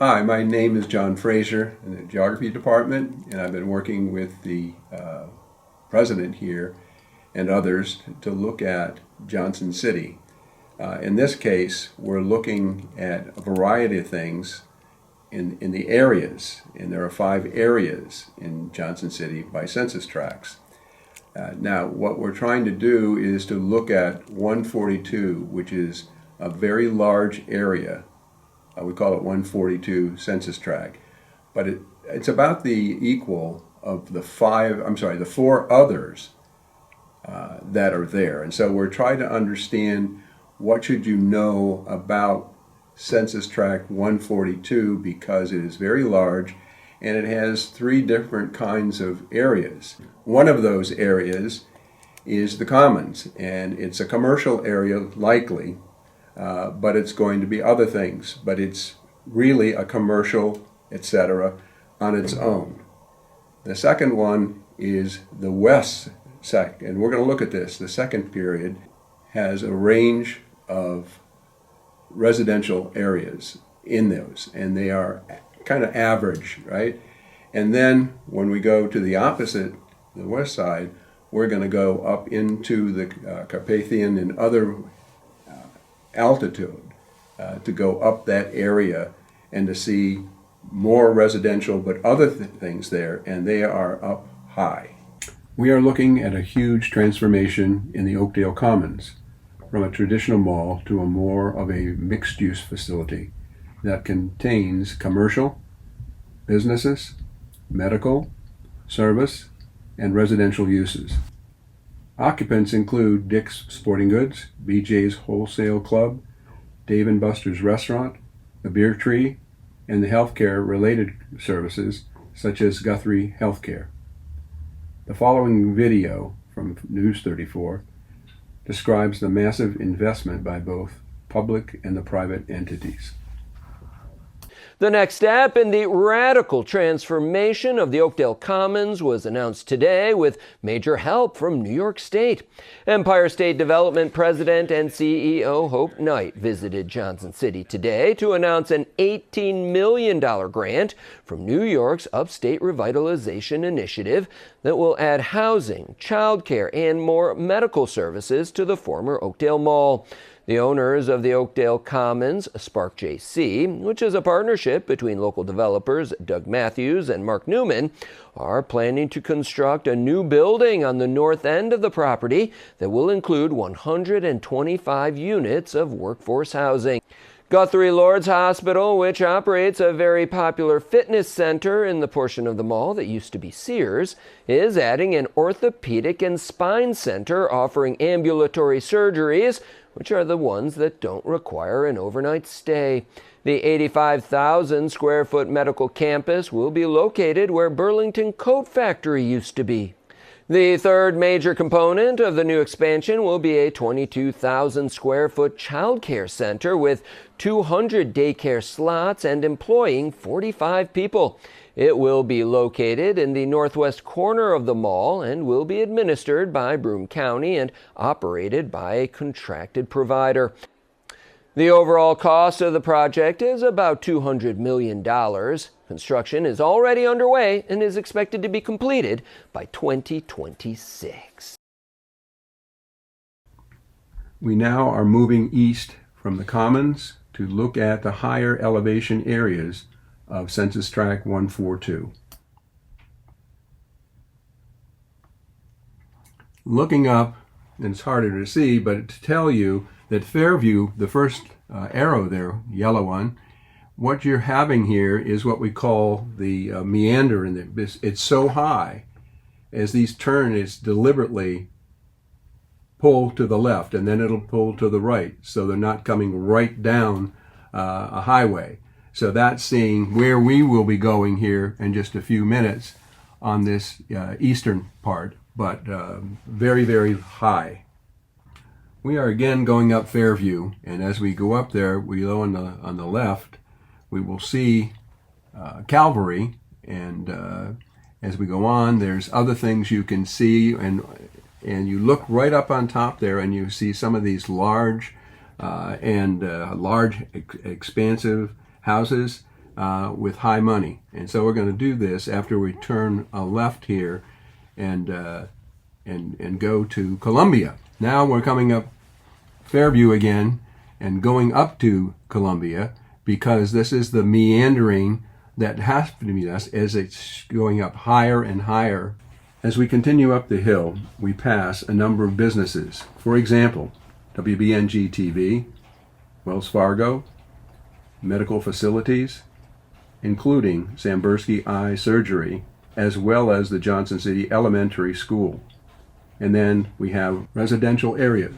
Hi, my name is John Fraser in the Geography Department, and I've been working with the president here and others to look at Johnson City. In this case, we're looking at a variety of things in the areas, and there are 5 areas in Johnson City by census tracts. Now, what we're trying to do is to look at 142, which is a very large area. We call it 142 census tract, but it's about the equal of the 4 others that are there. And so we're trying to understand what should you know about census tract 142, because it is very large and it has 3 different kinds of areas. One of those areas is the Commons, and it's a commercial area likely, but it's going to be other things, but it's really a commercial, etc., on its own. The second one is the West Sect, and we're going to look at this. The second period has a range of residential areas in those, and they are kind of average, right? And then when we go to the opposite, the west side, we're going to go up into the Carpathian and other altitude to go up that area and to see more residential but other things there, and they are up high. We are looking at a huge transformation in the Oakdale Commons from a traditional mall to a more of a mixed-use facility that contains commercial, businesses, medical, service, and residential uses. Occupants include Dick's Sporting Goods, BJ's Wholesale Club, Dave & Buster's Restaurant, the Beer Tree, and the healthcare-related services such as Guthrie Healthcare. The following video from News 34 describes the massive investment by both public and the private entities. The next step in the radical transformation of the Oakdale Commons was announced today with major help from New York State. Empire State Development President and CEO Hope Knight visited Johnson City today to announce an $18 million grant from New York's Upstate Revitalization Initiative that will add housing, childcare, and more medical services to the former Oakdale Mall. The owners of the Oakdale Commons, Spark JC, which is a partnership between local developers Doug Matthews and Mark Newman, are planning to construct a new building on the north end of the property that will include 125 units of workforce housing. Guthrie Lord's Hospital, which operates a very popular fitness center in the portion of the mall that used to be Sears, is adding an orthopedic and spine center offering ambulatory surgeries, which are the ones that don't require an overnight stay. The 85,000 square foot medical campus will be located where Burlington Coat Factory used to be. The third major component of the new expansion will be a 22,000 square foot child care center with 200 daycare slots and employing 45 people. It will be located in the northwest corner of the mall and will be administered by Broome County and operated by a contracted provider. The overall cost of the project is about $200 million. Construction is already underway and is expected to be completed by 2026. We now are moving east from the Commons to look at the higher elevation areas of Census Tract 142. Looking up, and it's harder to see, but to tell you that Fairview, the first arrow there, yellow one, what you're having here is what we call the meander in it. It's so high, as these turn, it's deliberately pull to the left, and then it'll pull to the right, so they're not coming right down a highway. So that's seeing where we will be going here in just a few minutes on this eastern part, but very, very high. We are again going up Fairview, and as we go up there, we go on the left, we will see Calvary, and as we go on, there's other things you can see, and you look right up on top there, and you see some of these large expansive houses with high money. And so we're going to do this after we turn a left here and go to Columbia. Now we're coming up Fairview again and going up to Columbia, because this is the meandering that has to be us as it's going up higher and higher. As we continue up the hill, we pass a number of businesses. For example, WBNG TV, Wells Fargo, medical facilities, including Sambursky Eye Surgery, as well as the Johnson City Elementary School. And then we have residential areas.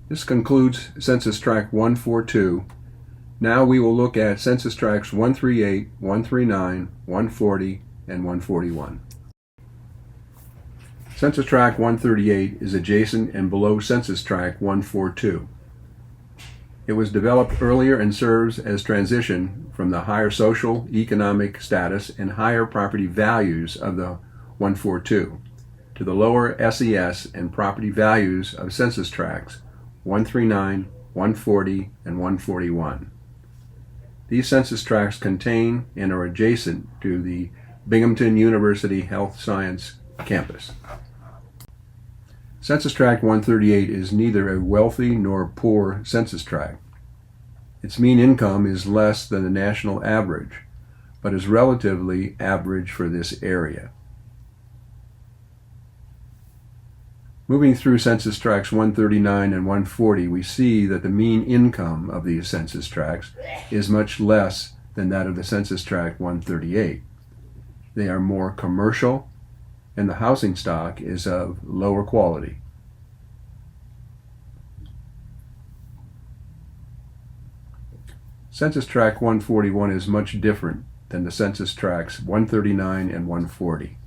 This concludes Census Tract 142. Now we will look at Census Tracts 138, 139, 140, and 141. Census Tract 138 is adjacent and below Census Tract 142. It was developed earlier and serves as transition from the higher social, economic status and higher property values of the 142 to the lower SES and property values of Census Tracts 139, 140, and 141. These census tracts contain and are adjacent to the Binghamton University Health Science Campus. Census Tract 138 is neither a wealthy nor poor census tract. Its mean income is less than the national average, but is relatively average for this area. Moving through Census Tracts 139 and 140, we see that the mean income of these census tracts is much less than that of the Census Tract 138. They are more commercial, and the housing stock is of lower quality. Census Tract 141 is much different than the Census Tracts 139 and 140.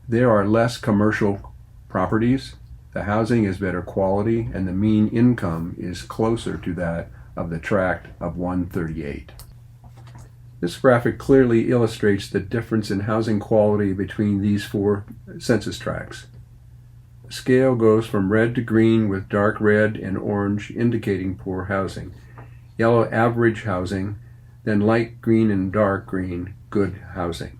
There are less commercial properties, the housing is better quality, and the mean income is closer to that of the tract of 138. This graphic clearly illustrates the difference in housing quality between these four census tracts. The scale goes from red to green, with dark red and orange indicating poor housing, yellow average housing, then light green and dark green good housing.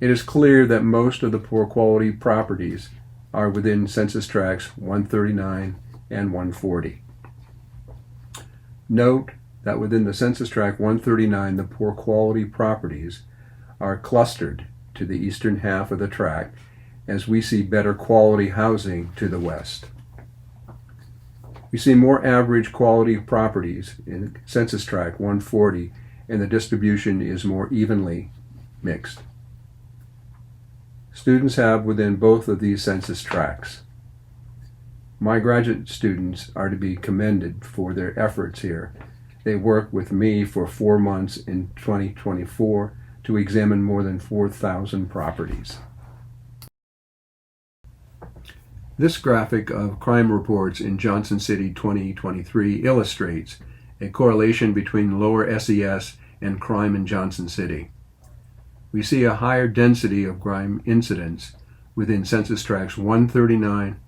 It is clear that most of the poor quality properties are within Census Tracts 139 and 140. Note that within the Census Tract 139, the poor quality properties are clustered to the eastern half of the tract, as we see better quality housing to the west. We see more average quality properties in Census Tract 140, and the distribution is more evenly mixed. Students have within both of these census tracts. My graduate students are to be commended for their efforts here. They worked with me for 4 months in 2024 to examine more than 4,000 properties. This graphic of crime reports in Johnson City 2023 illustrates a correlation between lower SES and crime in Johnson City. We see a higher density of crime incidents within census tracts 139